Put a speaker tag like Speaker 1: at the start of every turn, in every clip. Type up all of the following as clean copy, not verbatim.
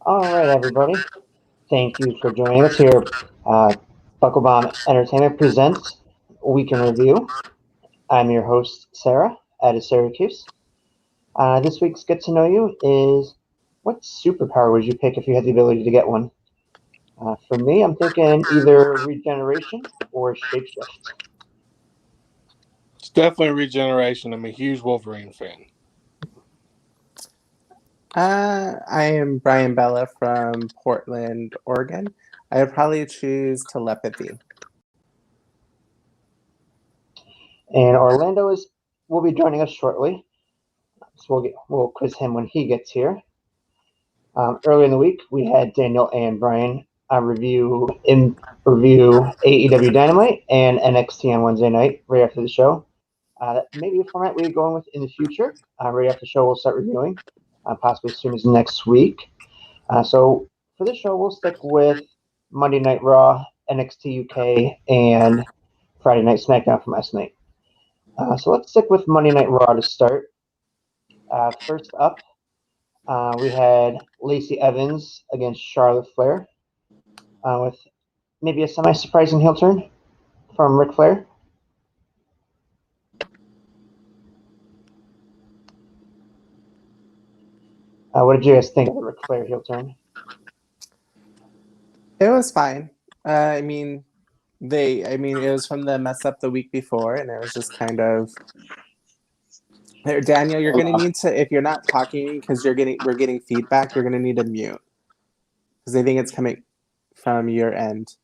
Speaker 1: All right, everybody. Thank you for joining us here. Uh, BuckleBomb Entertainment presents Week in Review. I'm your host, Sarah, out of Syracuse. This week's Get to Know You is what superpower would you pick if you had the ability to get one? For me, I'm thinking either regeneration or shapeshift.
Speaker 2: It's definitely regeneration. I'm a huge Wolverine fan.
Speaker 3: I am Brian Bella from Portland, Oregon. I would probably choose telepathy.
Speaker 1: And Orlando is will be joining us shortly, so we'll quiz him when he gets here. Earlier in the week, we had Daniel and Brian review AEW Dynamite and NXT on Wednesday night, right after the show. That may be a format we're going with in the future. Right after the show, we'll start reviewing, possibly as soon as next week. So for this show, we'll stick with Monday Night Raw, NXT UK, and Friday Night SmackDown from last night. So let's stick with Monday Night Raw to start. First up, we had Lacey Evans against Charlotte Flair with maybe a semi-surprising heel turn from Ric Flair. What did you guys think of the Ric Flair heel turn?
Speaker 3: It was fine. It was from the mess up the week before, and it was just kind of. Daniel, you're gonna need to, if you're not talking because we're getting feedback, you're gonna need to mute because I think it's coming from your end.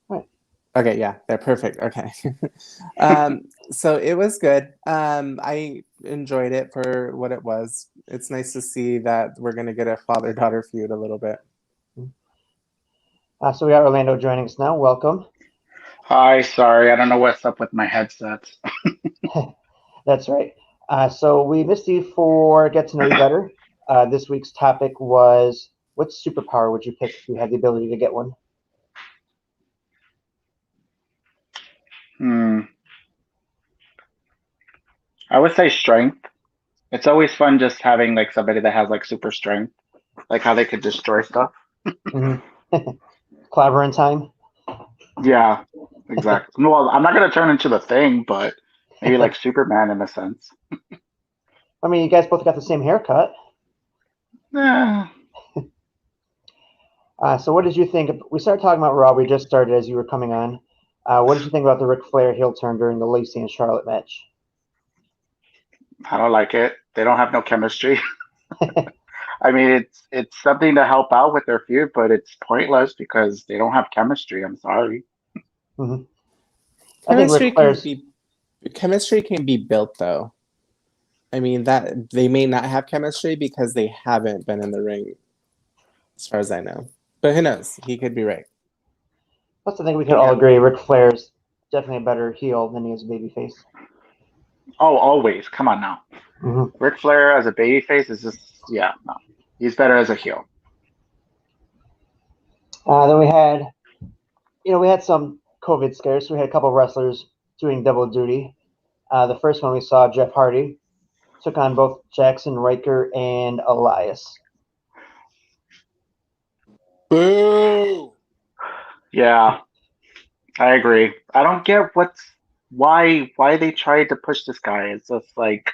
Speaker 1: Right.
Speaker 3: Okay, yeah, they're perfect. Okay, so it was good. I enjoyed it for what it was. It's nice to see that we're gonna get a father-daughter feud a little bit.
Speaker 1: So we got Orlando joining us now. Welcome.
Speaker 4: Hi, sorry, I don't know what's up with my headsets.
Speaker 1: That's right. So we missed you for Get to Know You Better. This week's topic was what superpower would you pick if you had the ability to get one?
Speaker 4: I would say strength. It's always fun just having like somebody that has like super strength, like how they could destroy stuff.
Speaker 1: Mm-hmm. Clever in time.
Speaker 4: Yeah, exactly. Well, I'm not gonna turn into the Thing, but maybe like Superman in a sense.
Speaker 1: I mean, you guys both got the same haircut.
Speaker 4: Yeah.
Speaker 1: So what did you think? We started talking about Raw. We just started as you were coming on. What did you think about the Ric Flair heel turn during the Lacey and Charlotte match?
Speaker 4: I don't like it. They don't have no chemistry. I mean, it's something to help out with their feud, but it's pointless because they don't have chemistry. I'm sorry.
Speaker 1: Mm-hmm. I think Ric Flair's
Speaker 3: Chemistry can be built, though. I mean, that they may not have chemistry because they haven't been in the ring, as far as I know. But who knows? He could be right.
Speaker 1: Plus, I think we could all agree Ric Flair's definitely a better heel than he is a babyface.
Speaker 4: Oh, always. Come on now.
Speaker 1: Mm-hmm.
Speaker 4: Ric Flair as a babyface is just, no. He's better as a heel.
Speaker 1: Then we had some COVID scares. So we had a couple of wrestlers doing double duty. The first one we saw, Jeff Hardy, took on both Jackson Riker and Elias.
Speaker 2: Boo!
Speaker 4: Yeah, I agree. I don't get why they tried to push this guy. It's just like,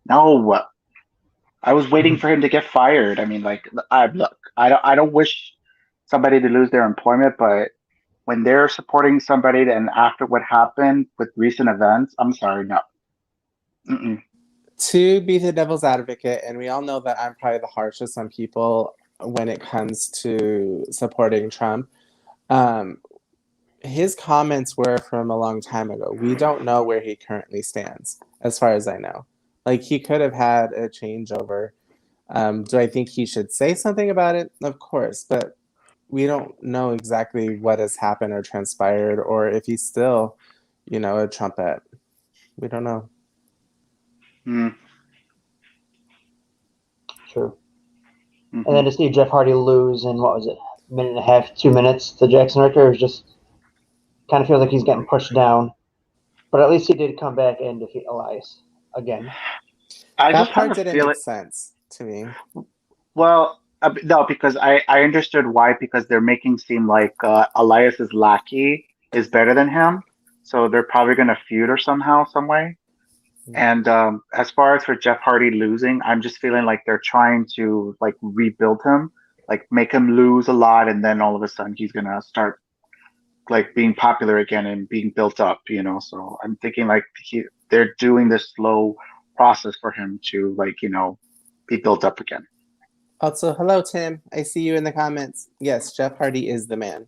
Speaker 4: no. I was waiting for him to get fired. I mean, like, look, I don't wish somebody to lose their employment, but when they're supporting somebody and after what happened with recent events, I'm sorry, no. Mm-mm.
Speaker 3: To be the devil's advocate, and we all know that I'm probably the harshest on people when it comes to supporting Trump. His comments were from a long time ago. We don't know where he currently stands, as far as I know. Like, he could have had a changeover. Do I think he should say something about it? Of course, but we don't know exactly what has happened or transpired, or if he's still, a trumpet. We don't know.
Speaker 4: Mm.
Speaker 1: True. Mm-hmm. And then to see Jeff Hardy lose in, what was it, a minute and a half, 2 minutes to Jackson Riker, it was just kind of feels like he's getting pushed down. But at least he did come back and defeat Elias again.
Speaker 4: I
Speaker 3: That
Speaker 4: just
Speaker 3: part
Speaker 4: have a
Speaker 3: didn't
Speaker 4: feeling.
Speaker 3: make sense to me.
Speaker 4: Well, No, because I understood why, because they're making seem like Elias's lackey is better than him, so they're probably gonna feud or somehow, some way. And as far as for Jeff Hardy losing, I'm just feeling like they're trying to like rebuild him, like make him lose a lot, and then all of a sudden he's gonna start like being popular again and being built up, you know. So I'm thinking like they're doing this slow process for him to like, you know, be built up again.
Speaker 3: Also, hello, Tim. I see you in the comments. Yes, Jeff Hardy is the man.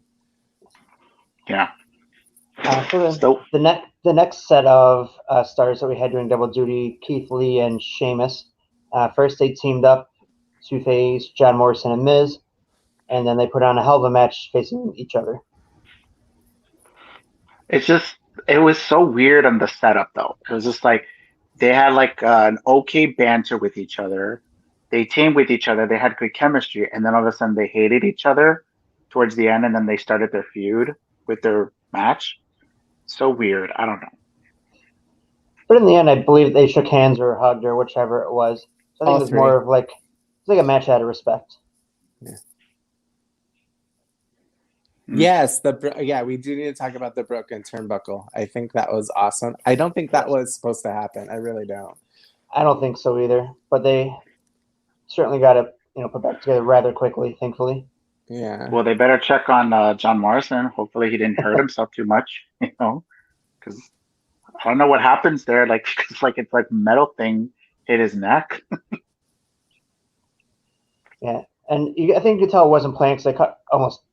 Speaker 4: Yeah.
Speaker 1: So the next set of stars that we had doing double duty, Keith Lee and Sheamus. First, they teamed up to face John Morrison and Miz, and then they put on a hell of a match facing each other.
Speaker 4: It's just it was so weird on the setup though. It was just like they had like an okay banter with each other. They teamed with each other. They had good chemistry, and then all of a sudden they hated each other towards the end, and then they started their feud with their match. So weird. I don't know.
Speaker 1: But in the end, I believe they shook hands or hugged or whichever it was. So I think
Speaker 3: All
Speaker 1: it was
Speaker 3: three.
Speaker 1: more of like it's like a match out of respect.
Speaker 3: Yeah.
Speaker 4: Hmm.
Speaker 3: Yes, we do need to talk about the broken turnbuckle. I think that was awesome. I don't think that was supposed to happen. I really don't.
Speaker 1: I don't think so either, but they certainly got it, put back together rather quickly, thankfully.
Speaker 3: Yeah.
Speaker 4: Well, they better check on John Morrison. Hopefully, he didn't hurt himself too much, you know, because I don't know what happens there. Like, it's like metal thing hit his neck.
Speaker 1: Yeah, and I think you could tell it wasn't planned because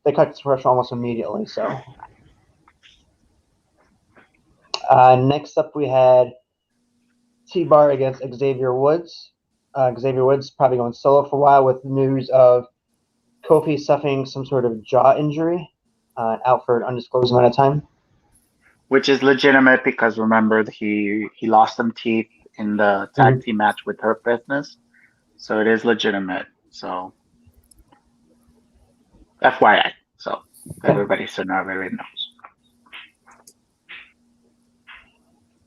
Speaker 1: they cut the commercial almost immediately. So next up we had T-Bar against Xavier Woods. Xavier Woods probably going solo for a while with news of Kofi suffering some sort of jaw injury, out for an undisclosed amount of time.
Speaker 4: Which is legitimate because remember he lost some teeth in the tag team match with Hurt Business, so it is legitimate. So FYI, so everybody knows.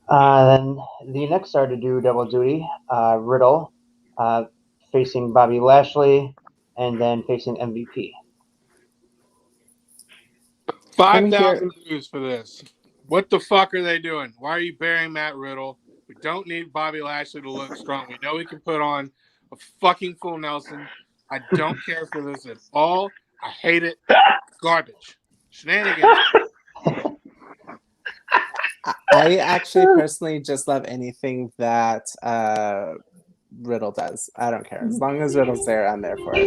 Speaker 1: Then the next star to do double duty, Riddle, facing Bobby Lashley, and then facing MVP.
Speaker 2: 5,000 views for this. What the fuck are they doing? Why are you burying Matt Riddle? We don't need Bobby Lashley to look strong. We know he can put on a fucking full Nelson. I don't care for this at all. I hate it. Garbage. Shenanigans.
Speaker 3: I actually personally just love anything that Riddle does. I don't care. As long as Riddle's there, I'm there for it.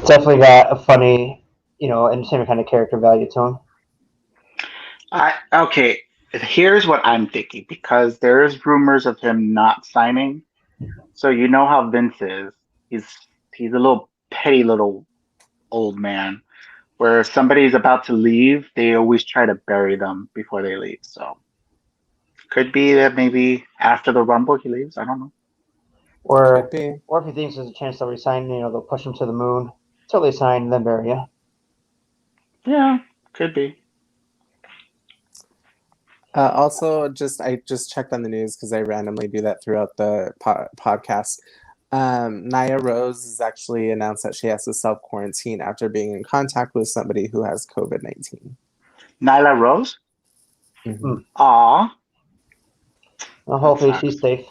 Speaker 1: Definitely got a funny, and same kind of character value to him.
Speaker 4: Okay, here's what I'm thinking, because there's rumors of him not signing. So you know how Vince is. He's a little petty little old man. Where if somebody's about to leave, they always try to bury them before they leave. So could be that maybe after the Rumble he leaves. I don't know.
Speaker 1: Or if he thinks there's a chance they'll resign, they'll push him to the moon until they sign, then bury you.
Speaker 4: Yeah, could be.
Speaker 3: Also, I just checked on the news because I randomly do that throughout the podcast. Nia Rose has actually announced that she has to self-quarantine after being in contact with somebody who has COVID-19.
Speaker 4: Nyla Rose?
Speaker 3: Mm-hmm.
Speaker 4: Aw.
Speaker 1: Well, hopefully she's safe.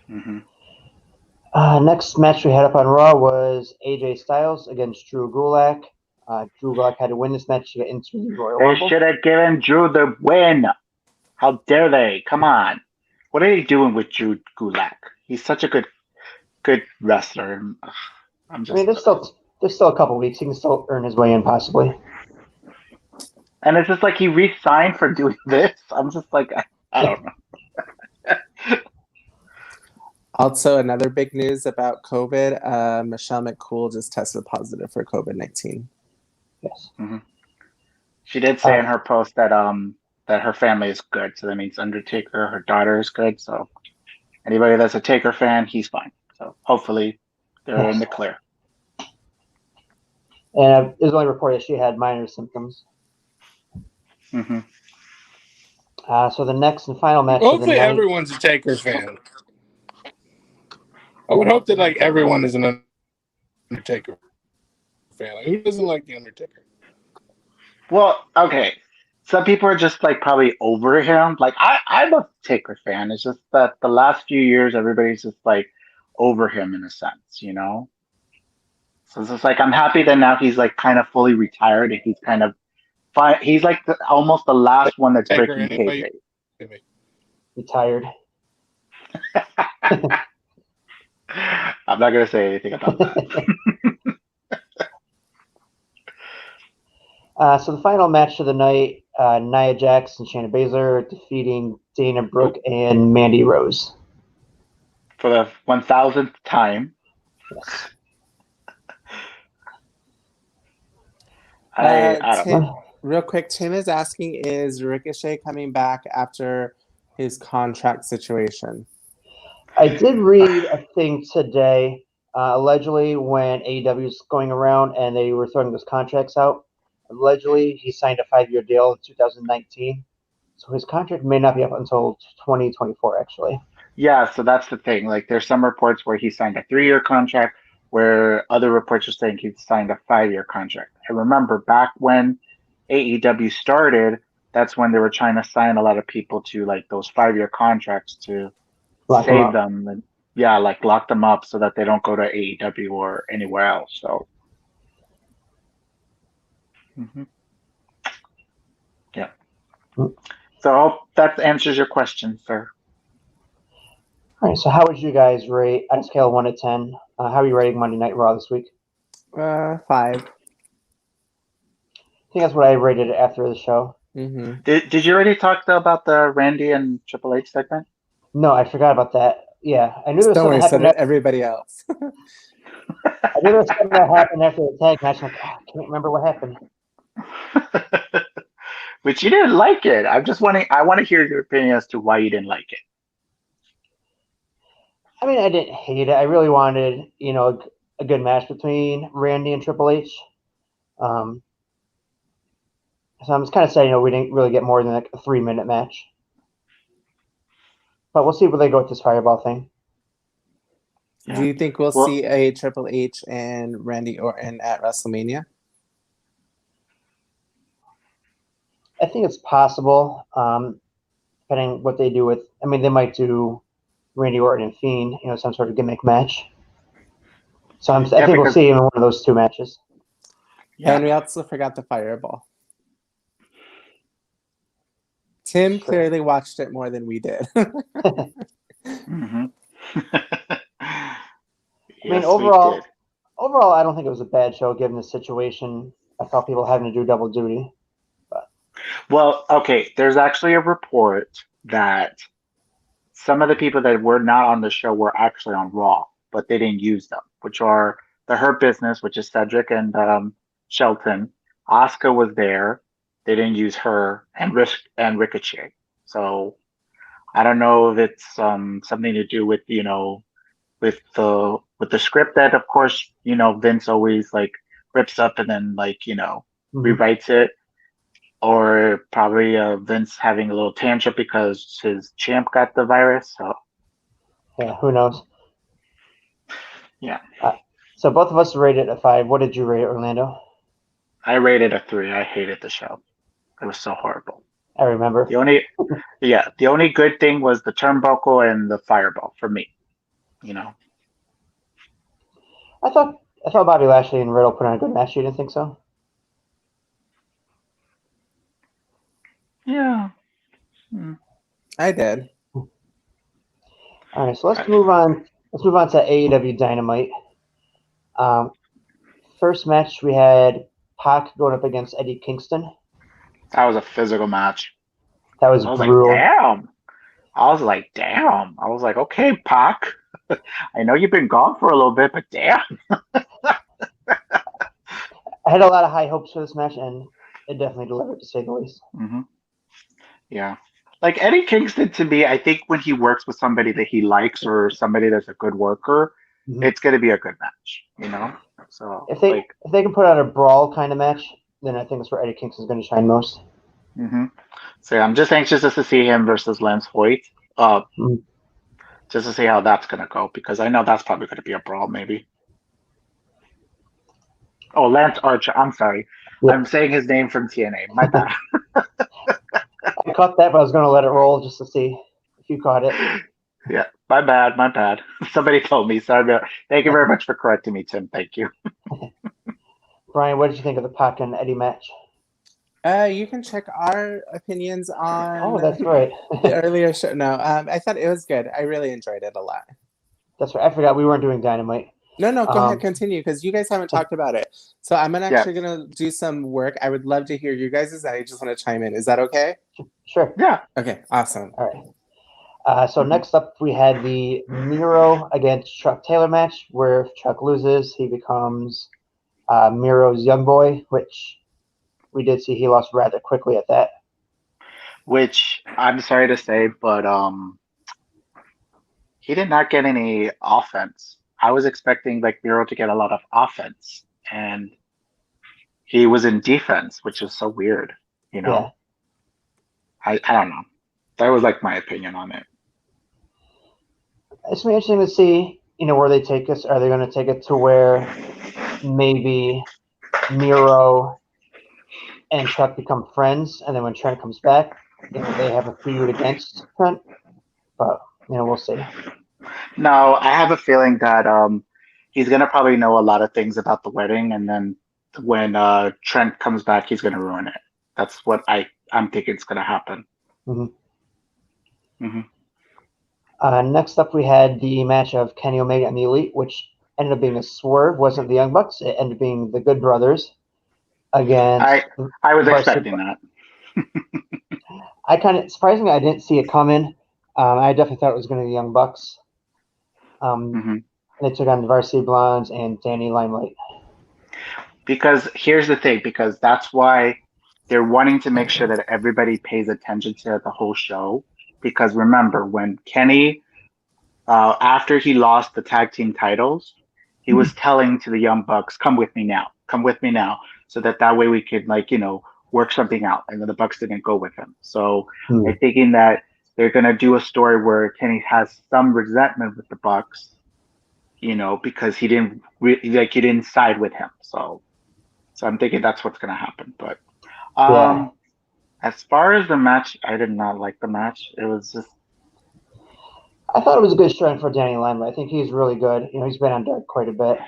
Speaker 4: Mm-hmm.
Speaker 1: Next match we had up on Raw was AJ Styles against Drew Gulak. Drew Gulak had to win this match to get into the Royal Rumble.
Speaker 4: They should have given Drew the win. How dare they? Come on. What are they doing with Drew Gulak? He's such a good wrestler.
Speaker 1: There's still a couple weeks. He can still earn his way in, possibly.
Speaker 4: And it's just like he re-signed for doing this. I'm just like, I don't know.
Speaker 3: Also, another big news about COVID, Michelle McCool just tested positive for COVID-19.
Speaker 1: Yes.
Speaker 4: Mm-hmm. She did say in her post that her family is good. So that means Undertaker, her daughter is good. So anybody that's a Taker fan, he's fine. So hopefully they're in the clear.
Speaker 1: And it was only reported she had minor symptoms.
Speaker 4: Mm-hmm.
Speaker 1: So the next and final match
Speaker 2: Hopefully
Speaker 1: of the night.
Speaker 2: everyone's a Taker fan. I would hope that like everyone is an Undertaker fan. Like, who doesn't like the Undertaker?
Speaker 4: Well, okay. Some people are just like probably over him. Like I'm a Taker fan. It's just that the last few years everybody's just like over him in a sense, you know? So it's just like I'm happy that now he's like kind of fully retired and he's kind of fine. He's like almost the last one that's
Speaker 2: Taker
Speaker 4: breaking
Speaker 2: anyway.
Speaker 4: kayfabe.
Speaker 1: Retired.
Speaker 4: I'm not gonna say anything about that.
Speaker 1: So the final match of the night, Nia Jax and Shayna Baszler defeating Dana Brooke and Mandy Rose.
Speaker 4: For the 1000th time.
Speaker 1: Yes.
Speaker 4: I don't know.
Speaker 3: Real quick, Tim is asking, is Ricochet coming back after his contract situation?
Speaker 1: I did read a thing today, allegedly when AEW was going around and they were throwing those contracts out. Allegedly, he signed a 5-year deal in 2019, so his contract may not be up until 2024, actually.
Speaker 4: Yeah, so that's the thing. Like, there's some reports where he signed a 3-year contract, where other reports are saying he signed a 5-year contract. I remember back when AEW started, that's when they were trying to sign a lot of people to like those 5-year contracts to save them and like lock them up so that they don't go to AEW or anywhere else. So, yeah. So I hope that answers your question, sir.
Speaker 1: All right, so how would you guys rate on a scale of 1 to 10? How are you rating Monday Night Raw this week?
Speaker 3: 5.
Speaker 1: I think that's what I rated it after the show.
Speaker 3: Mm-hmm.
Speaker 4: Did you already talk about the Randy and Triple H segment?
Speaker 1: No, I forgot about that. Yeah, I knew there was
Speaker 3: Don't worry,
Speaker 1: something
Speaker 3: so did everybody else.
Speaker 1: I knew there was something that happened after the tag match. I'm like, I can't remember what happened.
Speaker 4: But you didn't like it. I want to hear your opinion as to why you didn't like it.
Speaker 1: I mean, I didn't hate it. I really wanted, a good match between Randy and Triple H. So I'm just kind of saying, we didn't really get more than like a 3-minute match. But we'll see where they go with this Fireball thing.
Speaker 3: Yeah. Do you think we'll see a Triple H and Randy Orton at WrestleMania?
Speaker 1: I think it's possible, depending what they do with. I mean, they might do Randy Orton and Fiend, some sort of gimmick match. So I think we'll see him in one of those 2 matches.
Speaker 3: Yeah. And we also forgot the Fireball. Tim clearly watched it more than we did.
Speaker 4: Mm-hmm.
Speaker 1: I mean, overall, I don't think it was a bad show given the situation. I thought people having to do double duty. But.
Speaker 4: Well, okay, there's actually a report that some of the people that were not on the show were actually on Raw, but they didn't use them, which are the Hurt Business, which is Cedric and Shelton. Asuka was there. They didn't use her and Ricochet. So I don't know if it's something to do with with the script that of course Vince always like rips up and then rewrites it, or probably Vince having a little tantrum because his champ got the virus. So
Speaker 1: yeah, who knows?
Speaker 4: Yeah.
Speaker 1: So both of us rated a 5. What did you rate it, Orlando?
Speaker 4: I rated a 3. I hated the show. It was so horrible.
Speaker 1: I remember.
Speaker 4: The only good thing was the turnbuckle and the Fireball for me.
Speaker 1: I thought Bobby Lashley and Riddle put on a good match. You didn't think so?
Speaker 4: Yeah.
Speaker 3: I did.
Speaker 1: All right, so let's move on. Let's move on to AEW Dynamite. First match we had Pac going up against Eddie Kingston.
Speaker 4: That was a physical match.
Speaker 1: That was brutal.
Speaker 4: I was like, damn. I was like, okay, Pac. I know you've been gone for a little bit, but damn.
Speaker 1: I had a lot of high hopes for this match, and it definitely delivered, to say the least.
Speaker 4: Mm-hmm. Yeah. Like Eddie Kingston, to me, I think when he works with somebody that he likes or somebody that's a good worker, it's going to be a good match, So
Speaker 1: if they can put out a brawl kind of match, then I think that's where Eddie Kingston's going to shine most.
Speaker 4: Mm-hmm. So I'm just anxious just to see him versus Lance Hoyt. To just to see how that's gonna go, because I know that's probably gonna be a brawl, maybe. Oh, Lance Archer. I'm sorry.
Speaker 1: Yeah.
Speaker 4: I'm saying his name from TNA. My bad.
Speaker 1: I caught that, but I was going to let it roll just to see if you caught it.
Speaker 4: Yeah, my bad. My bad. Somebody told me. Sorry. Thank you very much for correcting me, Tim. Thank you.
Speaker 1: Brian, what did you think of the Pac and Eddie match?
Speaker 3: You can check our opinions on
Speaker 1: Oh, that's right.
Speaker 3: the earlier show. No, I thought it was good. I really enjoyed it a lot.
Speaker 1: That's right. I forgot we weren't doing Dynamite.
Speaker 3: No, go ahead, continue, because you guys haven't talked about it. So I'm actually gonna do some work. I would love to hear you guys'. I just want to chime in. Is that okay?
Speaker 1: Sure.
Speaker 4: Yeah.
Speaker 3: Okay, awesome.
Speaker 1: All right. So next up, we had the Miro against Chuck Taylor match, where if Chuck loses, he becomes Miro's young boy, which we did see he lost rather quickly at that.
Speaker 4: Which I'm sorry to say, but he did not get any offense. I was expecting like Miro to get a lot of offense, and he was in defense, which is so weird. You know, I don't know. That was like my opinion on it.
Speaker 1: It's interesting to see, where they take us. Are they going to take it to where maybe Miro and Chuck become friends, and then when Trent comes back, they have a feud against Trent? But we'll see.
Speaker 4: No, I have a feeling that he's gonna probably know a lot of things about the wedding, and then when Trent comes back, he's gonna ruin it. That's what I'm thinking is gonna happen.
Speaker 1: Mm-hmm. Next up, we had the match of Kenny Omega and the Elite, which ended up being a swerve. Wasn't the Young Bucks? It ended up being the Good Brothers against.
Speaker 4: I was expecting that.
Speaker 1: I kind of surprisingly I didn't see it coming. I definitely thought it was going to be the Young Bucks. They took on the Varsity Blondes and Danny Limelight.
Speaker 4: Because here's the thing, because that's why they're wanting to make sure that everybody pays attention to the whole show. Because remember, when Kenny, after he lost the tag team titles, he was telling to the Young Bucks, come with me now, so that way we could work something out. And then the Bucks didn't go with him. So I'm thinking that they're going to do a story where Kenny has some resentment with the Bucks, because he didn't side with him. So I'm thinking that's what's going to happen. But as far as the match, I did not like the match. It was just.
Speaker 1: I thought it was a good showing for Danny Limelight. I think he's really good. He's been on Dark quite a bit.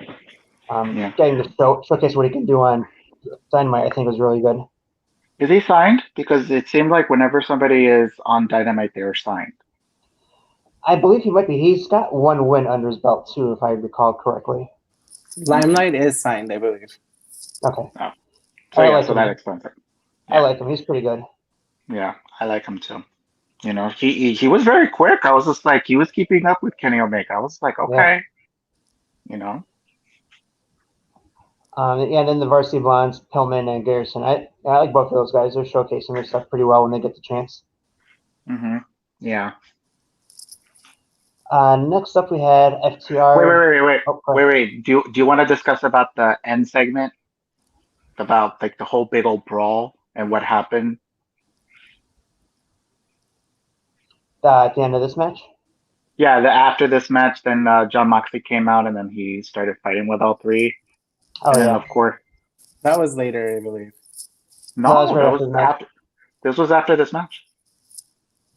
Speaker 1: Getting to showcase what he can do on Dynamite, I think, was really good.
Speaker 4: Is he signed? Because it seemed like whenever somebody is on Dynamite, they're signed.
Speaker 1: I believe he might be. He's got one win under his belt, too, if I recall correctly.
Speaker 3: Limelight is signed, I believe.
Speaker 1: Okay.
Speaker 4: Oh. So that explains it.
Speaker 1: Yeah. I like him. He's pretty good.
Speaker 4: Yeah, I like him, too. He was very quick. I was just like, he was keeping up with Kenny Omega. I was like, okay. Yeah.
Speaker 1: And then the Varsity Blondes, Pillman and Garrison. I like both of those guys. They're showcasing their stuff pretty well when they get the chance.
Speaker 4: Yeah.
Speaker 1: Next up, we had FTR.
Speaker 4: Wait. Do you want to discuss about the end segment? About like the whole big old brawl and what happened?
Speaker 1: At the end of this match?
Speaker 4: Yeah, after this match, then John Moxley came out and then he started fighting with all three.
Speaker 1: Oh,
Speaker 4: and then, of course.
Speaker 3: That was later, I believe.
Speaker 1: No, that was
Speaker 4: after. This was after this match.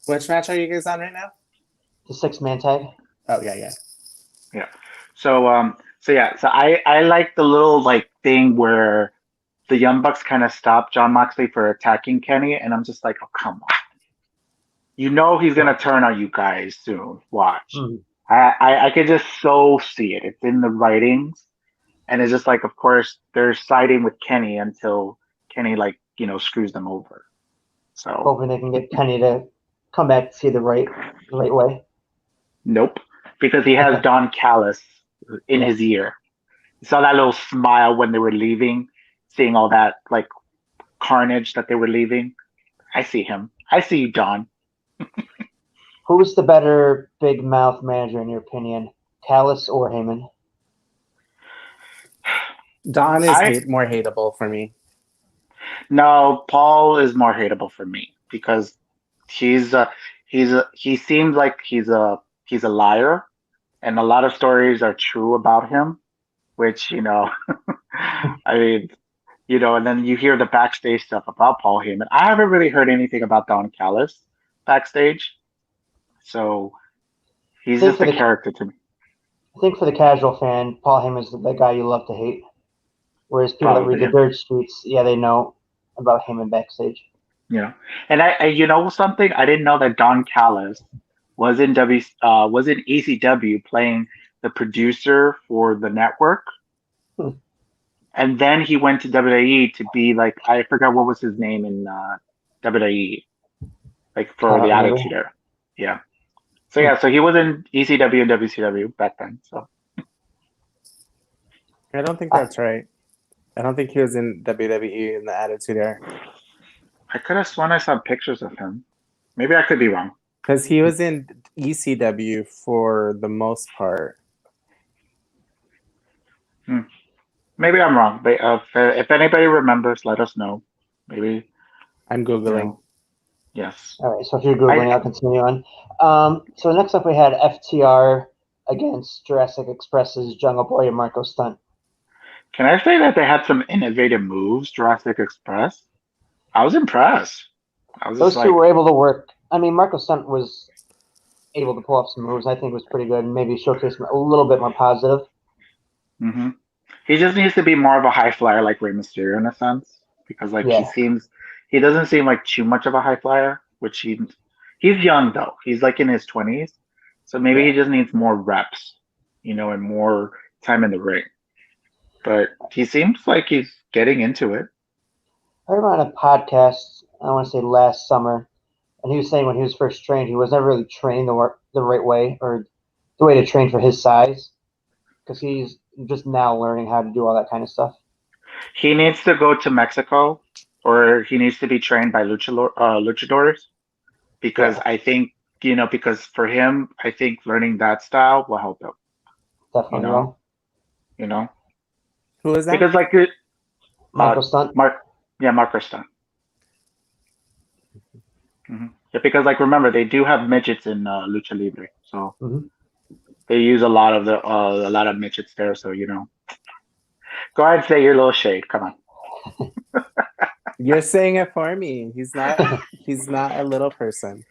Speaker 3: Which match are you guys on right now?
Speaker 1: The 6-man tag.
Speaker 3: Oh, yeah.
Speaker 4: Yeah. So I like the little thing where the Young Bucks kind of stopped John Moxley for attacking Kenny, and I'm just like, oh, come on. He's going to turn on you guys soon. Watch. I could just so see it. It's in the writings. And it's just like, of course, they're siding with Kenny until Kenny, screws them over. So
Speaker 1: hoping they can get Kenny to come back to see the right way.
Speaker 4: Nope. Because he has Don Callis in his ear. You saw that little smile when they were leaving, seeing all that, carnage that they were leaving. I see him. I see you, Don.
Speaker 1: Who's the better big mouth manager in your opinion, Callis or Heyman?
Speaker 3: Don is more hateable for me.
Speaker 4: No, Paul is more hateable for me because he seems like he's a he's a liar, and a lot of stories are true about him, which I mean, and then you hear the backstage stuff about Paul Heyman. I haven't really heard anything about Don Callis backstage, so he's just a character to me.
Speaker 1: I think for the casual fan, Paul Heyman's the guy you love to hate. Whereas people that read the dirt streets, they know about Heyman backstage.
Speaker 4: Yeah, and I something, I didn't know that Don Callis was in ECW playing the producer for the network, and then he went to WWE to be like, I forgot what was his name in WWE, like for the Attitude Era. Yeah. So so he was in ECW and WCW back then. So
Speaker 3: I don't think that's right. I don't think he was in WWE in the Attitude Era.
Speaker 4: I could have sworn I saw pictures of him. Maybe I could be wrong.
Speaker 3: Because he was in ECW for the most part.
Speaker 4: Maybe I'm wrong. But if anybody remembers, let us know. Maybe.
Speaker 3: I'm Googling.
Speaker 4: Yes.
Speaker 1: All right. So if you're Googling, I'll continue on. So next up we had FTR against Jurassic Express's Jungle Boy and Marco Stunt.
Speaker 4: Can I say that they had some innovative moves, Jurassic Express? I was impressed.
Speaker 1: Those two were able to work. I mean, Marco Stunt was able to pull off some moves. I think was pretty good and maybe showcase a little bit more positive.
Speaker 4: Mm-hmm. He just needs to be more of a high flyer like Rey Mysterio in a sense, because he doesn't seem like too much of a high flyer, which he's young though. He's like in his 20s, so maybe he just needs more reps, and more time in the ring. But he seems like he's getting into it.
Speaker 1: I heard him on a podcast, I want to say last summer, and he was saying when he was first trained, he was never really trained the right way or the way to train for his size, because he's just now learning how to do all that kind of stuff.
Speaker 4: He needs to go to Mexico, or he needs to be trained by luchadors, because I think, because for him, I think learning that style will help him.
Speaker 1: Definitely will.
Speaker 3: Who is that?
Speaker 4: Because like
Speaker 1: Marco Stunt.
Speaker 4: Marco Stunt. Mm-hmm. Yeah, because like remember they do have midgets in Lucha Libre, so they use a lot of midgets there. So go ahead and say your little shade. Come on.
Speaker 3: You're saying it for me. He's not a little person.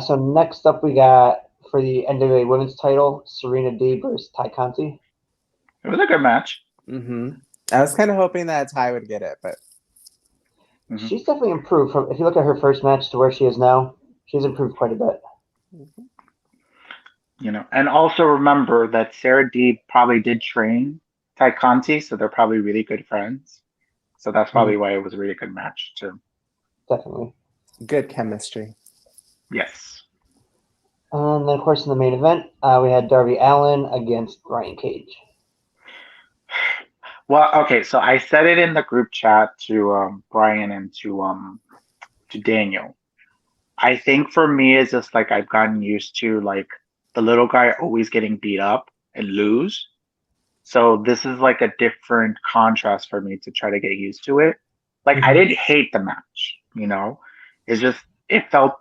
Speaker 1: So next up we got for the NWA Women's title, Serena Deeb versus Ty Conti.
Speaker 4: It was a good match.
Speaker 3: I was kind of hoping that Ty would get it, but
Speaker 1: she's definitely improved from. If you look at her first match to where she is now, she's improved quite a bit.
Speaker 4: And also remember that Sarah Deeb probably did train Ty Conti, so they're probably really good friends. So that's probably why it was a really good match too.
Speaker 1: Definitely.
Speaker 3: Good chemistry.
Speaker 4: Yes.
Speaker 1: And then, of course, in the main event, we had Darby Allin against Brian Cage.
Speaker 4: Well, okay, so I said it in the group chat to Brian and to Daniel. I think for me, it's just like I've gotten used to like the little guy always getting beat up and lose. So this is like a different contrast for me to try to get used to it. Like I didn't hate the match, It's just it felt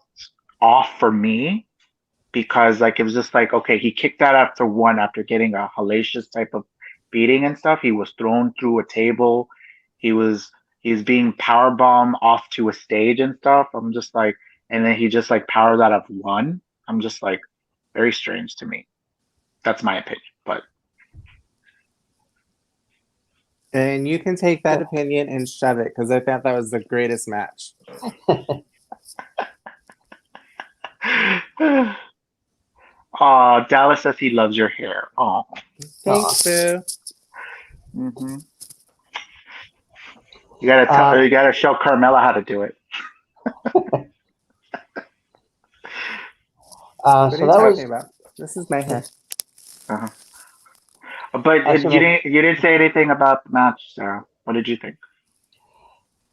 Speaker 4: off for me because like it was just like, okay, he kicked out after getting a hellacious type of beating and stuff. He was thrown through a table. He's being powerbombed off to a stage and stuff. I'm just like, and then he just like powers out of one. I'm just like, very strange to me. That's my opinion, but.
Speaker 3: And you can take that opinion and shove it because I thought that was the greatest match.
Speaker 4: Oh, Dallas says he loves your hair. Oh,
Speaker 3: thanks, Boo.
Speaker 4: Mm-hmm. You gotta show Carmella how to do it.
Speaker 3: What are you talking about? This is my hair.
Speaker 4: But you didn't say anything about the match, Sarah. What did you think?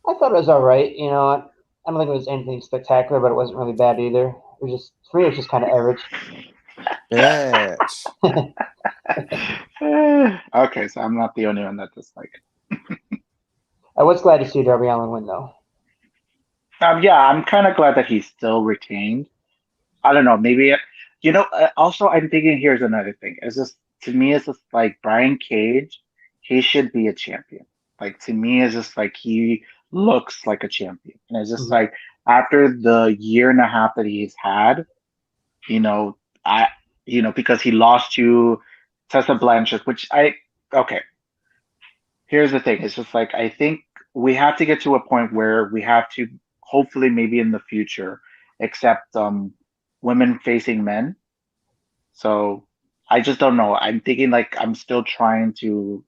Speaker 1: I thought it was all right. I don't think it was anything spectacular, but it wasn't really bad either. It was just for me, it was just kind of average.
Speaker 3: Bitch.
Speaker 4: Okay, so I'm not the only one that disliked it.
Speaker 1: I was glad to see Darby Allin win, though.
Speaker 4: Yeah, I'm kind of glad that he's still retained. I don't know. Maybe also, I'm thinking here's another thing. It's just to me, it's just like Brian Cage. He should be a champion. Like to me, it's just like he looks like a champion, and it's just
Speaker 1: Mhm.
Speaker 4: like after the year and a half that he's had, you know, I, because he lost to Tessa Blanchard, which okay. Here's the thing. It's just like I think we have to get to a point where we have to hopefully maybe in the future accept women facing men. So I just don't know. I'm thinking like I'm still trying to.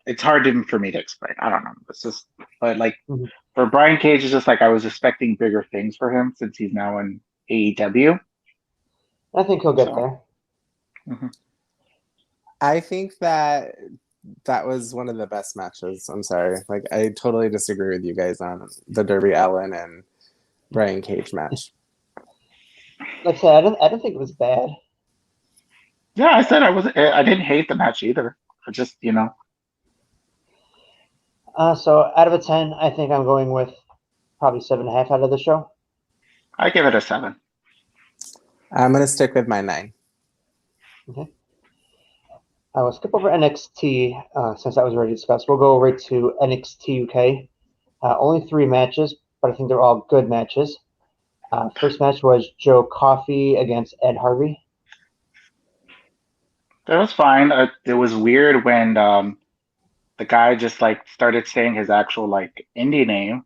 Speaker 4: It's hard for me to explain. I don't know. It's just, but like
Speaker 1: Mhm.
Speaker 4: for Brian Cage, it's just like I was expecting bigger things for him since he's now in AEW.
Speaker 1: I think he'll get
Speaker 4: So
Speaker 1: there.
Speaker 4: mhm.
Speaker 3: I think that was one of the best matches. I'm sorry. Like, I totally disagree with you guys on the Darby Allin and Brian Cage match.
Speaker 1: Like I said, I don't think it was bad.
Speaker 4: Yeah, I said I was. I didn't hate the match either. I just
Speaker 1: So out of a 10, I think I'm going with probably 7.5 out of the show.
Speaker 4: I give it a 7.
Speaker 3: I'm going to stick with my 9.
Speaker 1: Okay. I will skip over NXT since that was already discussed. We'll go right to NXT UK. Only 3 matches, but I think they're all good matches. First match was Joe Coffey against Ed Harvey.
Speaker 4: That was fine. It was weird when the guy just like started saying his actual like indie name.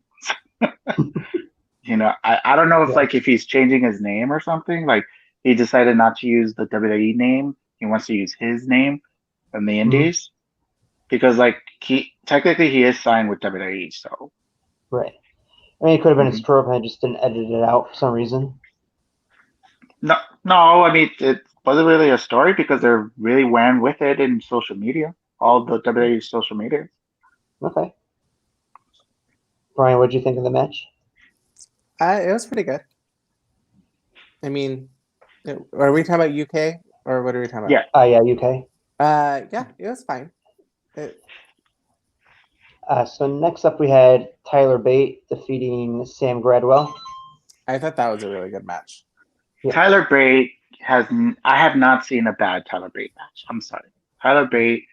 Speaker 4: I don't know if
Speaker 1: Yeah.
Speaker 4: like if he's changing his name or something. Like he decided not to use the WWE name. He wants to use his name in the Indies because like he technically he is signed with WWE. So
Speaker 1: Right. I mean, it could have been his
Speaker 4: Mhm.
Speaker 1: trope, and I just didn't edit it out for some reason.
Speaker 4: no, I mean it wasn't really a story because they're really ran with it in social media, all the WWE social media.
Speaker 1: Okay. Brian, what did you think of the match?
Speaker 3: It was pretty good. I mean, are we talking about UK or what are we talking about?
Speaker 4: Yeah.
Speaker 1: Yeah, UK.
Speaker 3: Yeah, it was fine.
Speaker 1: So next up, we had Tyler Bate defeating Sam Gradwell.
Speaker 3: I thought that was a really good match.
Speaker 1: Yeah.
Speaker 4: Tyler Bate I have not seen a bad Tyler Bate match. I'm sorry. Tyler Bate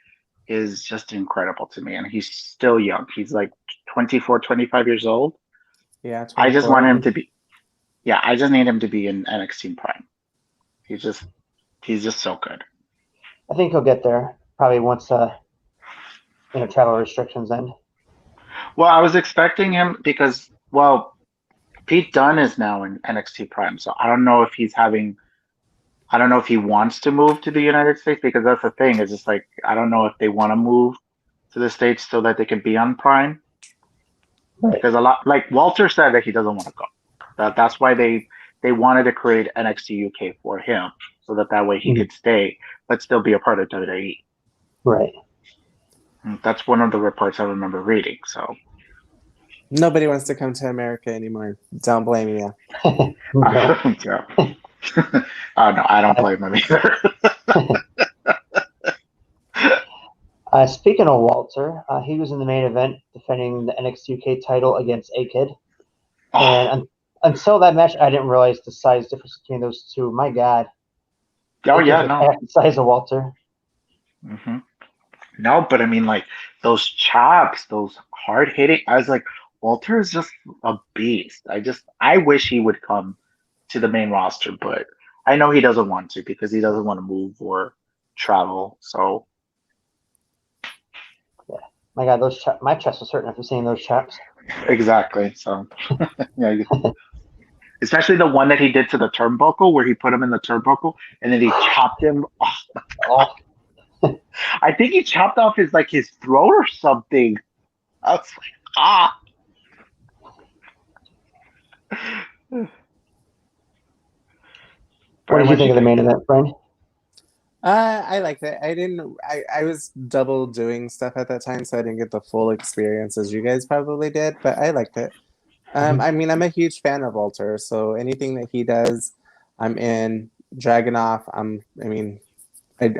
Speaker 4: is just incredible to me, and he's still young. He's like 24, 25 years old.
Speaker 3: Yeah,
Speaker 4: I just
Speaker 3: 24.
Speaker 4: want him to be, yeah, I just need him to be in NXT Prime. He's just so good.
Speaker 1: I think he'll get there probably once travel restrictions end.
Speaker 4: Well, I was expecting him because, well, Pete Dunne is now in NXT Prime, so I don't know if he wants to move to the United States because that's the thing. It's just like I don't know if they want to move to the States so that they can be on Prime.
Speaker 1: Right.
Speaker 4: Because a lot, like Walter said, that he doesn't want to go. That's why they wanted to create NXT UK for him, so that way he could stay but still be a part of WWE.
Speaker 1: Right.
Speaker 4: That's one of the reports I remember reading. So
Speaker 3: Nobody wants to come to America anymore. Don't blame you.
Speaker 1: No.
Speaker 4: yeah. Oh no, I don't blame him either.
Speaker 1: Speaking of Walter, he was in the main event defending the NXT UK title against A-Kid. And until that match, I didn't realize the size difference between those two. My God.
Speaker 4: Oh
Speaker 1: A-Kid's
Speaker 4: yeah,
Speaker 1: like
Speaker 4: no.
Speaker 1: half the size of Walter.
Speaker 4: Mm-hmm. No, but I mean, like those chops, those hard hitting. I was like, Walter is just a beast. I wish he would come to the main roster, but I know he doesn't want to because he doesn't want to move or travel. So
Speaker 1: Yeah. My God, my chest was hurting after seeing those chops.
Speaker 4: exactly. So yeah, especially the one that he did to the turnbuckle, where he put him in the turnbuckle and then he chopped him.
Speaker 1: Oh.
Speaker 4: I think he chopped off his throat or something. I was like, ah.
Speaker 1: What did you think of the main event, Brian?
Speaker 3: I liked it. I was double doing stuff at that time, so I didn't get the full experience as you guys probably did, but I liked it. I mean, I'm a huge fan of Walter, so anything that he does, I'm in. Dragunov, I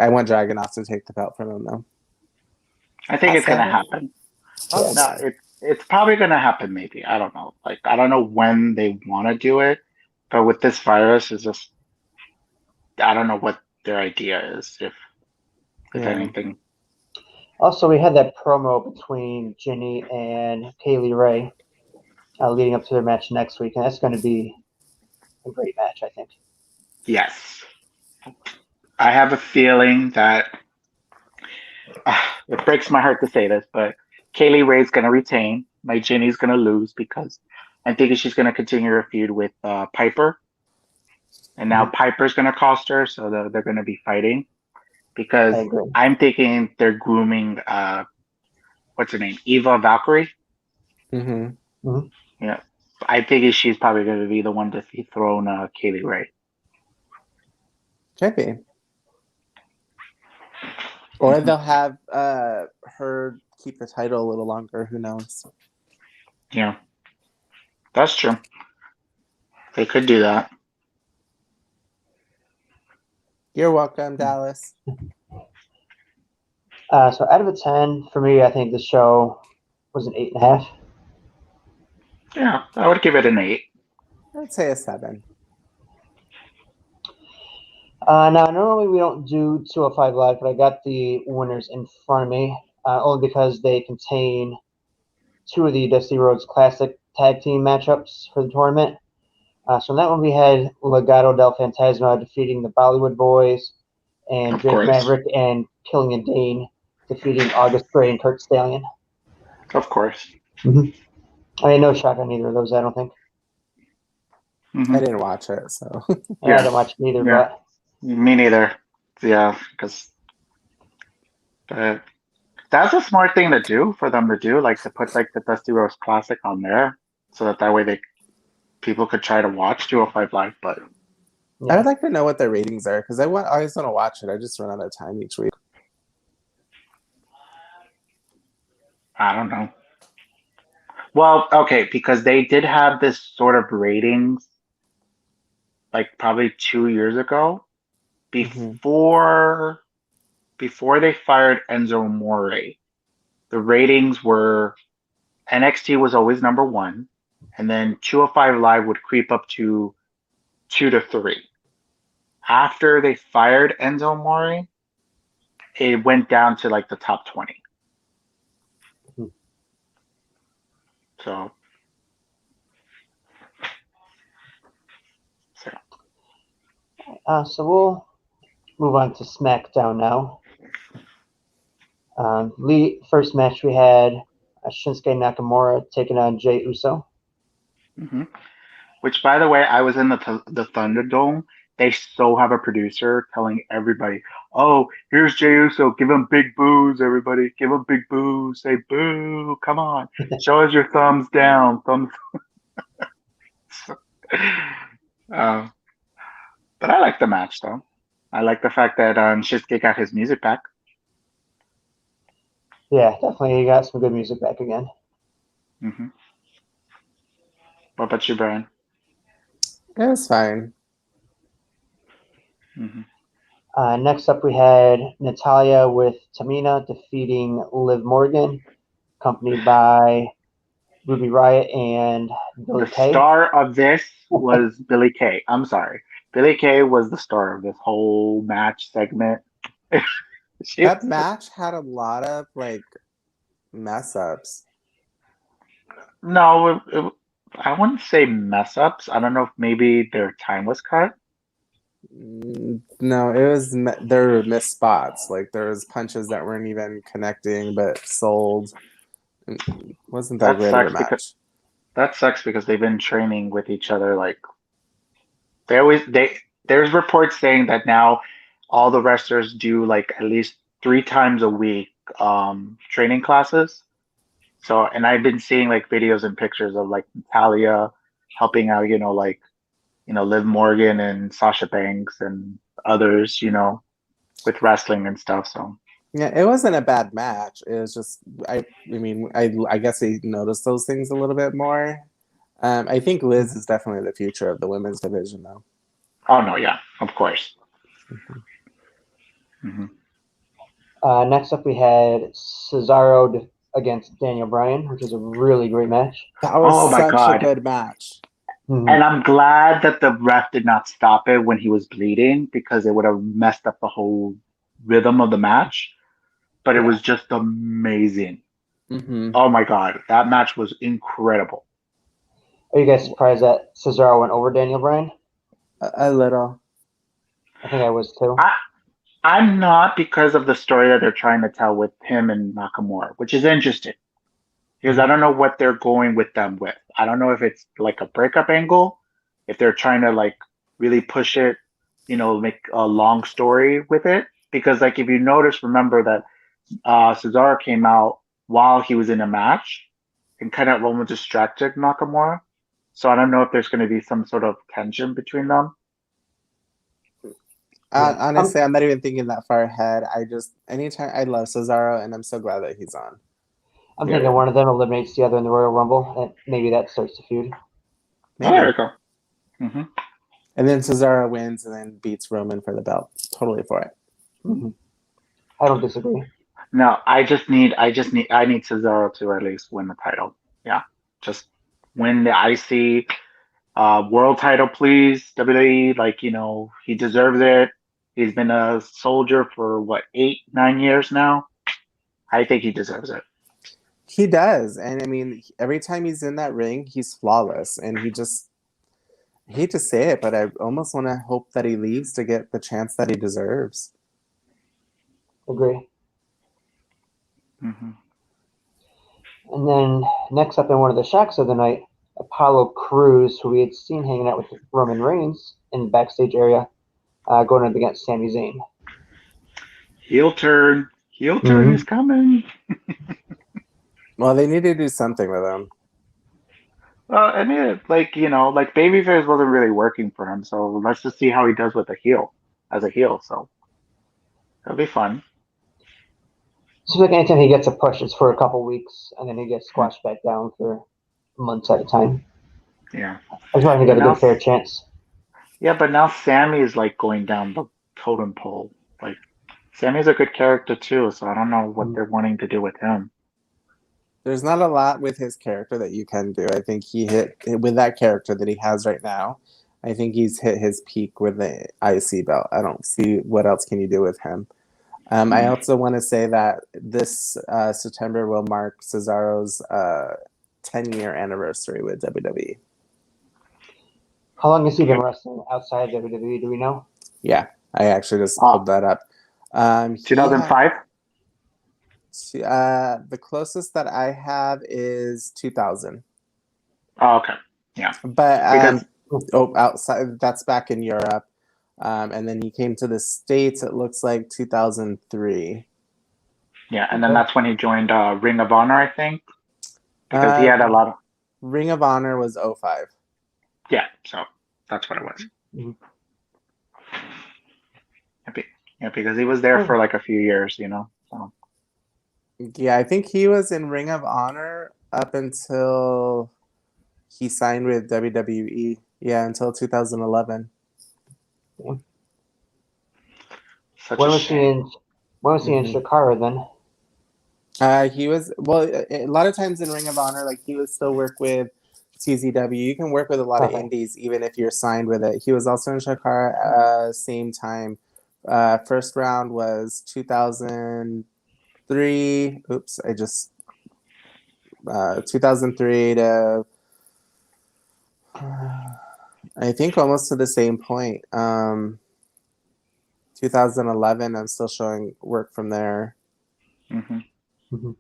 Speaker 3: want Dragunov to take the belt from him, though.
Speaker 4: I think it's gonna happen.
Speaker 3: Oh,
Speaker 4: No, it's probably gonna happen. Maybe I don't know. Like I don't know when they want to do it, But with this virus, it's just I don't know what their idea is, if anything.
Speaker 1: Also, we had that promo between Ginny and Kaylee Ray leading up to their match next week, and that's going to be a great match, I think.
Speaker 4: Yes. I have a feeling that it breaks my heart to say this, but Kaylee Ray's going to retain. My Ginny's going to lose because I'm thinking she's going to continue her feud with Piper. And now Piper's going to cost her, so they're going to be fighting. Because I'm thinking they're grooming, what's her name? Eva Valkyrie? Yeah. I think she's probably going to be the one to dethrone Kaylee Ray.
Speaker 3: Could be. Or they'll have her keep the title a little longer. Who knows?
Speaker 4: Yeah. That's true. They could do that.
Speaker 3: You're welcome, Dallas.
Speaker 1: So out of a 10, for me, I think the show was an 8.5.
Speaker 4: Yeah, I would give it an 8.
Speaker 3: I'd say a 7.
Speaker 1: Now, normally we don't do 205 Live, but I got the winners in front of me, only because they contain 2 of the Dusty Rhodes Classic tag team matchups for the tournament. So in that one, we had Legado del Fantasma defeating the Bollywood Boys, and Drake Maverick and Killian Dane defeating August Gray and Kurt Stallion.
Speaker 4: Of course.
Speaker 1: I mean, no shock on either of those, I don't think.
Speaker 3: I didn't watch it, so.
Speaker 1: I didn't watch it either, but.
Speaker 4: Me neither. Yeah, because that's a smart thing to do for them to do, like to put like the Dusty Rhodes Classic on there, so that way people could try to watch 205 Live. But
Speaker 3: I would like to know what their ratings are because I always want to watch it. I just run out of time each week.
Speaker 4: I don't know. Well, okay, because they did have this sort of ratings, like probably 2 years ago, before they fired Enzo Amore. The ratings were NXT was always number 1, and then 205 Live would creep up to 2 to 3. After they fired Enzo Amore, it went down to like the top 20. So
Speaker 1: we'll move on to SmackDown now. First match we had Shinsuke Nakamura taking on Jey Uso.
Speaker 4: Which, by the way, I was in the Thunderdome. They so have a producer telling everybody, "Oh, here's Jey Uso. Give him big boos, everybody. Give him big boos. Say boo. Come on. Show us your thumbs down. Thumbs." But I like the match, though. I like the fact that Shinsuke got his music back.
Speaker 1: Yeah, definitely. He got some good music back again.
Speaker 4: What about you, Brian?
Speaker 3: It was fine.
Speaker 1: Next up, we had Natalya with Tamina defeating Liv Morgan, accompanied by Ruby Riott and Billie Kay.
Speaker 4: The star of this was Billie Kay. I'm sorry. Billie Kay was the star of this whole match segment.
Speaker 3: That match had a lot of like mess ups.
Speaker 4: No, I wouldn't say mess ups. I don't know if maybe their time was cut.
Speaker 3: No, it was there were missed spots. Like there was punches that weren't even connecting, but sold. Wasn't that great of a match?
Speaker 4: That sucks because they've been training with each other. Like there's reports saying that now all the wrestlers do like at least 3 times a week training classes. So, and I've been seeing like videos and pictures of like Natalya helping out, Liv Morgan and Sasha Banks and others, with wrestling and stuff. So
Speaker 3: yeah, it wasn't a bad match. It was just I guess I noticed those things a little bit more. I think Liz is definitely the future of the women's division, though.
Speaker 4: Oh no, yeah, of course.
Speaker 1: Next up, we had Cesaro against Daniel Bryan, which was a really great match.
Speaker 3: That was such a good match.
Speaker 1: Mhm.
Speaker 4: And I'm glad that the ref did not stop it when he was bleeding because it would have messed up the whole rhythm of the match. But it
Speaker 1: Yeah.
Speaker 4: was just amazing.
Speaker 3: Mm-hmm.
Speaker 4: Oh my God, that match was incredible.
Speaker 1: Are you guys surprised that Cesaro went over Daniel Bryan?
Speaker 3: A little.
Speaker 1: I think I was too.
Speaker 4: I'm not because of the story that they're trying to tell with him and Nakamura, which is interesting because I don't know what they're going with them with. I don't know if it's like a breakup angle, if they're trying to like really push it, make a long story with it. Because like if you notice, remember that Cesaro came out while he was in a match and kind of almost distracted Nakamura. So I don't know if there's going to be some sort of tension between them.
Speaker 1: Yeah.
Speaker 3: Honestly, I'm not even thinking that far ahead. Anytime I love Cesaro, and I'm so glad that he's on.
Speaker 1: I'm
Speaker 4: Yeah.
Speaker 1: thinking one of them eliminates the other in the Royal Rumble, and maybe that starts the feud.
Speaker 4: Oh, there you go. Mm-hmm.
Speaker 3: And then Cesaro wins and then beats Roman for the belt. Totally for it.
Speaker 1: Mm-hmm. I don't disagree.
Speaker 4: No, I need Cesaro to at least win the title. Yeah, just win the IC world title, please. WWE, he deserves it. He's been a soldier for what 8, 9 years now. I think he deserves it.
Speaker 3: He does. And I mean, every time he's in that ring, he's flawless. And I hate to say it, but I almost want to hope that he leaves to get the chance that he deserves.
Speaker 1: Agree.
Speaker 4: Mm-hmm.
Speaker 1: And then next up in one of the shocks of the night, Apollo Crews, who we had seen hanging out with Roman Reigns in the backstage area, going up against Sami Zayn.
Speaker 4: Heel turn
Speaker 1: Mhm.
Speaker 4: is coming.
Speaker 3: Well, they need to do something with him.
Speaker 4: Well, I mean, babyface wasn't really working for him, so let's just see how he does with as a heel. So it'll be fun.
Speaker 1: Seems like anytime he gets a push, it's for a couple weeks, and then he gets squashed back down for months at a time.
Speaker 4: Yeah.
Speaker 1: I just want him to
Speaker 4: But
Speaker 1: get a
Speaker 4: now,
Speaker 1: good fair chance.
Speaker 4: yeah, but now Sammy is like going down the totem pole. Like Sammy's a good character too, so I don't know what they're wanting to do with him.
Speaker 3: There's not a lot with his character that you can do. I think he hit with that character that he has right now. I think he's hit his peak with the IC belt. I don't see what else can you do with him. I also want to say that this September will mark Cesaro's 10-year anniversary with WWE.
Speaker 1: How long has he been wrestling outside WWE? Do we know?
Speaker 3: Yeah, I actually just pulled that up.
Speaker 4: 2005?
Speaker 3: The closest that I have is 2000.
Speaker 4: Oh, okay. Yeah.
Speaker 3: But outside, that's back in Europe. And then he came to the States, it looks like 2003.
Speaker 4: Yeah, and then that's when he joined Ring of Honor, I think. Because he had a lot of...
Speaker 3: Ring of Honor was 05.
Speaker 4: Yeah, so that's what it was.
Speaker 1: Mm-hmm.
Speaker 4: Yeah, because he was there for like a few years, So.
Speaker 3: Yeah, I think he was in Ring of Honor up until he signed with WWE. Yeah, until 2011.
Speaker 1: Yeah.
Speaker 4: When was
Speaker 1: he in Shakara then?
Speaker 3: He was, well, a lot of times in Ring of Honor, like he would still work with CZW. You can work with a lot of indies even if you're signed with it. He was also in Shakara same time. First round was 2003. Oops, 2003 to I think almost to the same point. 2011, I'm still showing work from there.
Speaker 4: Mm-hmm.
Speaker 1: Mm-hmm.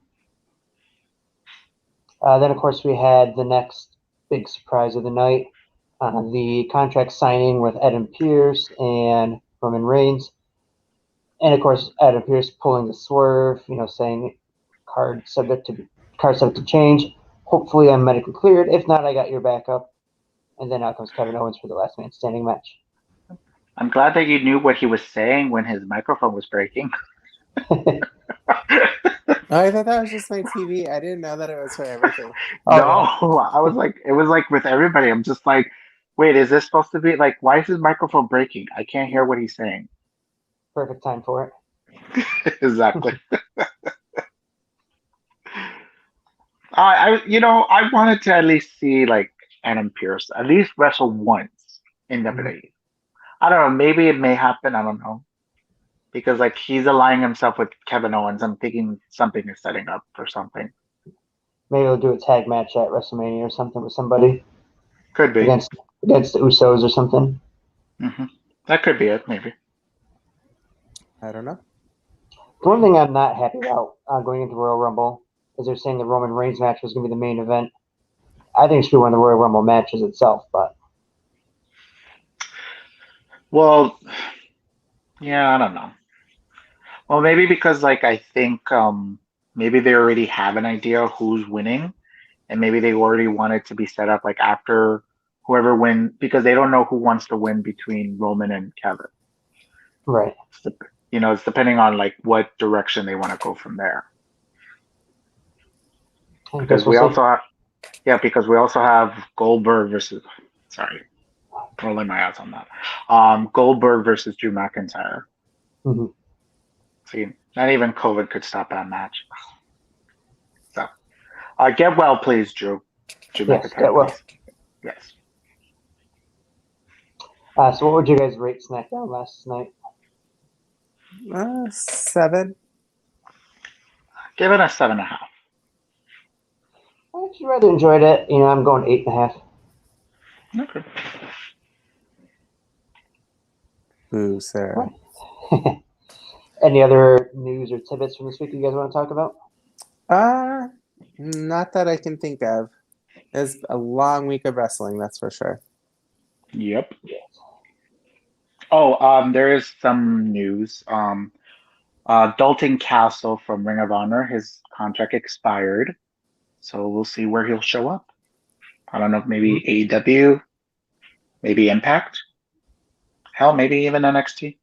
Speaker 1: Then, of course, we had the next big surprise of the night, the contract signing with Adam Pearce and Roman Reigns. And, of course, Adam Pearce pulling the swerve, saying card subject to change. Hopefully, I'm medically cleared. If not, I got your backup. And then out comes Kevin Owens for the last man standing match.
Speaker 4: I'm glad that you knew what he was saying when his microphone was breaking.
Speaker 3: I thought that was just my TV. I didn't know that it was for everything.
Speaker 4: No, I was like, it was like with everybody. I'm just like, wait, is this supposed to be like, why is his microphone breaking? I can't hear what he's saying.
Speaker 1: Perfect time for it.
Speaker 4: Exactly. I wanted to at least see like Adam Pearce at least wrestle once in WWE. I don't know. Maybe it may happen. I don't know. Because like he's aligning himself with Kevin Owens. I'm thinking something is setting up for something.
Speaker 1: Maybe they'll do a tag match at WrestleMania or something with somebody
Speaker 4: Could be.
Speaker 1: against the Usos or something.
Speaker 4: That could be it, maybe.
Speaker 3: I don't know.
Speaker 1: The one thing I'm not happy about going into Royal Rumble is they're saying the Roman Reigns match was going to be the main event. I think it should be one of the Royal Rumble matches itself, but.
Speaker 4: Well, yeah, I don't know. Well, maybe because like I think maybe they already have an idea who's winning, and maybe they already want it to be set up like after whoever wins because they don't know who wants to win between Roman and Kevin.
Speaker 1: Right.
Speaker 4: It's depending on like what direction they want to go from there. Because we also have Goldberg versus. Sorry, rolling my eyes on that. Goldberg versus Drew McIntyre.
Speaker 1: Mm-hmm.
Speaker 4: See, not even COVID could stop that match. So, get well, please, Drew. Drew
Speaker 1: Yes,
Speaker 4: McIntyre,
Speaker 1: get well.
Speaker 4: please. Yes.
Speaker 1: So what would you guys rate SmackDown last night?
Speaker 3: 7.
Speaker 4: Give it a 7.5.
Speaker 1: I actually rather enjoyed it. I'm going 8.5.
Speaker 4: Okay.
Speaker 3: Ooh, Sarah.
Speaker 1: Any other news or tidbits from this week you guys want to talk about?
Speaker 3: Not that I can think of. It's a long week of wrestling, that's for sure.
Speaker 4: Yep. Oh, there is some news. Dalton Castle from Ring of Honor, his contract expired, so we'll see where he'll show up. I don't know, maybe AEW, maybe Impact, hell, maybe even NXT.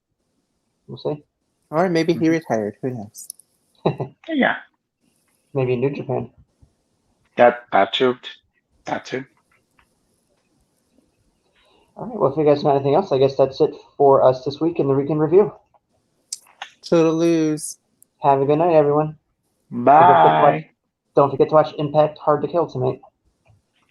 Speaker 1: We'll see.
Speaker 3: Or maybe he retired. Who knows?
Speaker 4: Yeah,
Speaker 1: Maybe New Japan.
Speaker 4: that too.
Speaker 1: All right. Well, if you guys have anything else, I guess that's it for us this week in the Weekend Review.
Speaker 3: Toodaloos.
Speaker 1: Have a good night, everyone.
Speaker 4: Bye.
Speaker 1: Don't forget to watch Impact Hard to Kill tonight.